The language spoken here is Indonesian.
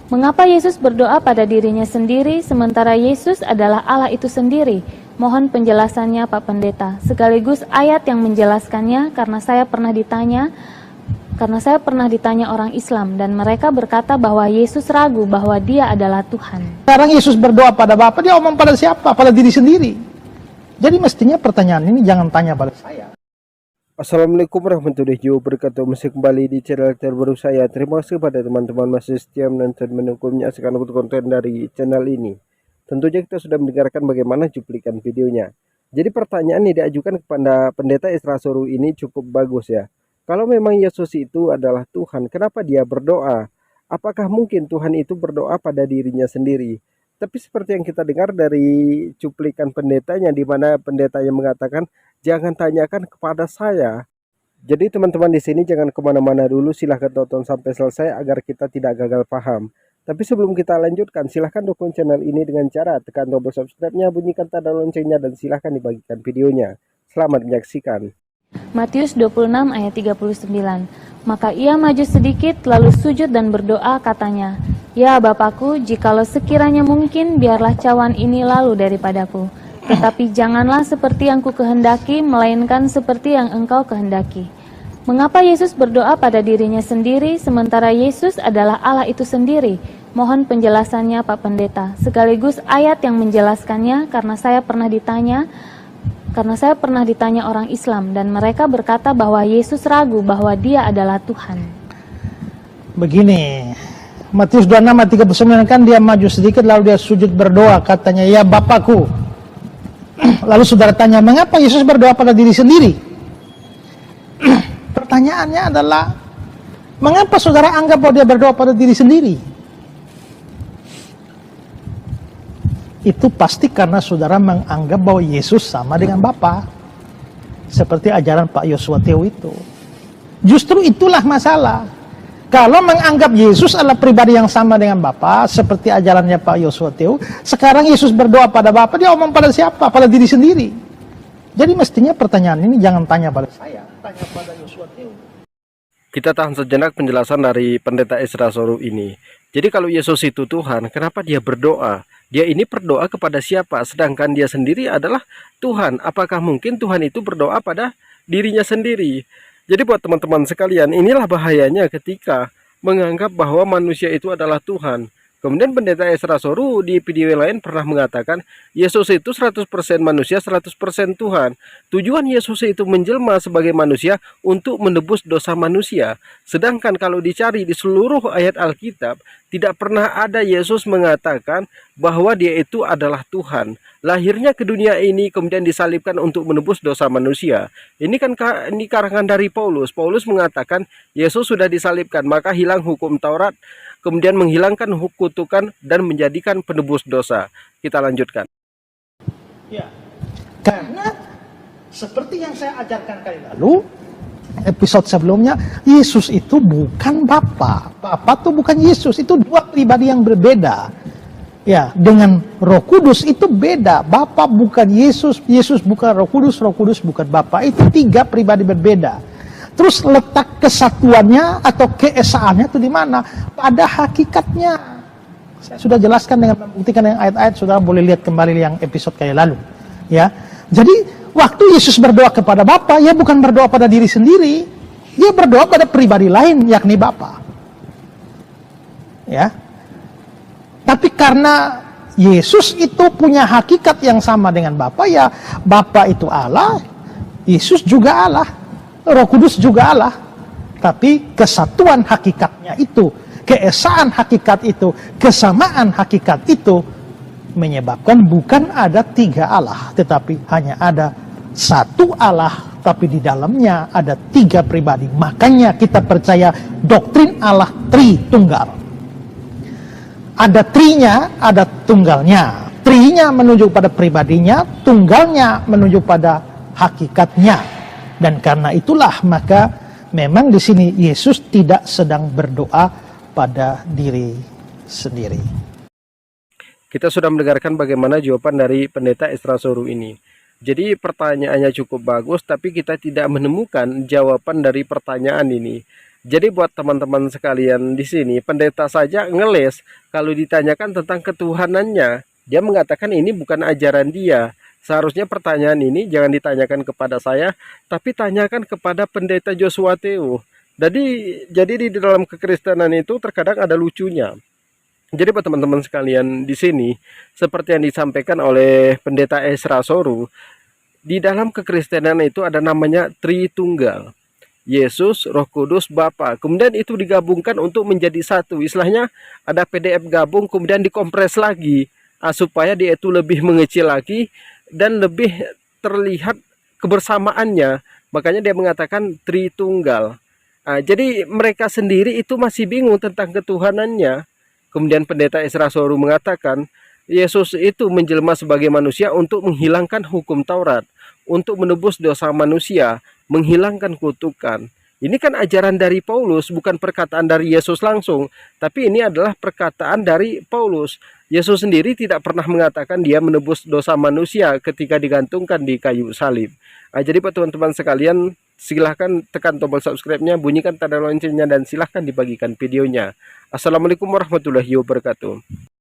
Mengapa Yesus berdoa pada dirinya sendiri, sementara Yesus adalah Allah itu sendiri? Mohon penjelasannya Pak Pendeta, sekaligus ayat yang menjelaskannya, karena saya pernah ditanya orang Islam, dan mereka berkata bahwa Yesus ragu bahwa dia adalah Tuhan. Sekarang Yesus berdoa pada Bapa, dia omong pada siapa? Pada diri sendiri. Jadi mestinya pertanyaan ini jangan tanya pada saya. Assalamualaikum warahmatullahi wabarakatuh. Masih kembali di channel terbaru saya. Terima kasih pada teman-teman masih setia menonton mendukung menyaksikan konten dari channel ini. Tentunya kita sudah mendengarkan bagaimana cuplikan videonya. Jadi pertanyaan yang diajukan kepada Pendeta Isra Soru ini cukup bagus ya. Kalau memang Yesus itu adalah Tuhan, kenapa dia berdoa? Apakah mungkin Tuhan itu berdoa pada dirinya sendiri? Tapi seperti yang kita dengar dari cuplikan pendetanya, di mana pendetanya mengatakan, jangan tanyakan kepada saya. Jadi teman-teman di sini jangan kemana-mana dulu, silahkan tonton sampai selesai agar kita tidak gagal paham. Tapi sebelum kita lanjutkan, silahkan dukung channel ini dengan cara tekan tombol subscribe-nya, bunyikan tanda loncengnya, dan silahkan dibagikan videonya. Selamat menyaksikan. Matius 26 ayat 39. Maka ia maju sedikit lalu sujud dan berdoa, katanya, "Ya Bapakku, jikalau sekiranya mungkin, biarlah cawan ini lalu daripadaku. Tetapi janganlah seperti yang ku kehendaki, melainkan seperti yang Engkau kehendaki." Mengapa Yesus berdoa pada dirinya sendiri, sementara Yesus adalah Allah itu sendiri? Mohon penjelasannya Pak Pendeta, sekaligus ayat yang menjelaskannya, karena saya pernah ditanya orang Islam, dan mereka berkata bahwa Yesus ragu bahwa dia adalah Tuhan. Begini, Matius 26 ayat 39 kan dia maju sedikit lalu dia sujud berdoa, katanya, "Ya Bapakku." Lalu saudara tanya, mengapa Yesus berdoa pada diri sendiri? Pertanyaannya adalah, mengapa saudara anggap bahwa dia berdoa pada diri sendiri? Itu pasti karena saudara menganggap bahwa Yesus sama dengan Bapa, seperti ajaran Pak Yosua Teo itu. Justru itulah masalah. Kalau menganggap Yesus adalah pribadi yang sama dengan Bapa, seperti ajarannya Pak Yosua Teo, sekarang Yesus berdoa pada Bapa, dia omong pada siapa? Pada diri sendiri. Jadi mestinya pertanyaan ini jangan tanya pada saya, tanya pada Yosua Teo. Kita tahan sejenak penjelasan dari Pendeta Isra Soru ini. Jadi kalau Yesus itu Tuhan, kenapa dia berdoa? Dia ini berdoa kepada siapa? Sedangkan dia sendiri adalah Tuhan. Apakah mungkin Tuhan itu berdoa pada dirinya sendiri? Jadi buat teman-teman sekalian, inilah bahayanya ketika menganggap bahwa manusia itu adalah Tuhan. Kemudian Pendeta Isra Soru di video lain pernah mengatakan, Yesus itu 100% manusia, 100% Tuhan. Tujuan Yesus itu menjelma sebagai manusia untuk menebus dosa manusia. Sedangkan kalau dicari di seluruh ayat Alkitab, tidak pernah ada Yesus mengatakan bahwa dia itu adalah Tuhan. Lahirnya ke dunia ini kemudian disalibkan untuk menebus dosa manusia. Ini kan ini karangan dari Paulus. Paulus mengatakan Yesus sudah disalibkan, maka hilang hukum Taurat, kemudian menghilangkan kutukan dan menjadikan penebus dosa. Kita lanjutkan. Ya, karena seperti yang saya ajarkan kali lalu, episode sebelumnya, Yesus itu bukan Bapa. Bapa itu bukan Yesus, itu dua pribadi yang berbeda. Ya, dengan Roh Kudus itu beda. Bapa bukan Yesus, Yesus bukan Roh Kudus bukan Bapa. Itu tiga pribadi berbeda. Terus letak kesatuannya atau keesaannya itu di mana? Pada hakikatnya. Saya sudah jelaskan dengan membuktikan yang ayat-ayat, saudara boleh lihat kembali yang episode kayak lalu. Ya, jadi waktu Yesus berdoa kepada Bapa, ya bukan berdoa pada diri sendiri, dia berdoa pada pribadi lain, yakni Bapa. Ya, tapi karena Yesus itu punya hakikat yang sama dengan Bapa, ya Bapa itu Allah, Yesus juga Allah, Roh Kudus juga Allah. Tapi kesatuan hakikatnya itu, keesaan hakikat itu, kesamaan hakikat itu menyebabkan bukan ada tiga Allah, tetapi hanya ada satu Allah, tapi di dalamnya ada tiga pribadi. Makanya kita percaya doktrin Allah Tritunggal. Ada trinya, ada tunggalnya. Trinya menuju pada pribadinya, tunggalnya menuju pada hakikatnya. Dan karena itulah maka memang di sini Yesus tidak sedang berdoa pada diri sendiri. Kita sudah mendengarkan bagaimana jawaban dari Pendeta Isra Soru ini. Jadi pertanyaannya cukup bagus, tapi kita tidak menemukan jawaban dari pertanyaan ini. Jadi buat teman-teman sekalian di sini, pendeta saja ngeles kalau ditanyakan tentang ketuhanannya. Dia mengatakan ini bukan ajaran dia. Seharusnya pertanyaan ini jangan ditanyakan kepada saya, tapi tanyakan kepada pendeta Joshua Teo. Jadi di dalam kekristenan itu terkadang ada lucunya. Jadi buat teman-teman sekalian di sini, seperti yang disampaikan oleh pendeta Ezra Soru, di dalam kekristenan itu ada namanya Tritunggal. Yesus, Roh Kudus, Bapa. Kemudian itu digabungkan untuk menjadi satu. Istilahnya ada PDF gabung kemudian dikompres lagi supaya dia itu lebih mengecil lagi dan lebih terlihat kebersamaannya. Makanya dia mengatakan Tritunggal. Jadi mereka sendiri itu masih bingung tentang ketuhanannya. Kemudian pendeta Ezra Soru mengatakan Yesus itu menjelma sebagai manusia untuk menghilangkan hukum Taurat, untuk menebus dosa manusia, menghilangkan kutukan. Ini kan ajaran dari Paulus, bukan perkataan dari Yesus langsung, tapi ini adalah perkataan dari Paulus. Yesus sendiri tidak pernah mengatakan dia menebus dosa manusia ketika digantungkan di kayu salib. Jadi buat teman-teman sekalian, silahkan tekan tombol subscribe-nya, bunyikan tanda loncengnya, dan silahkan dibagikan videonya. Assalamualaikum warahmatullahi wabarakatuh.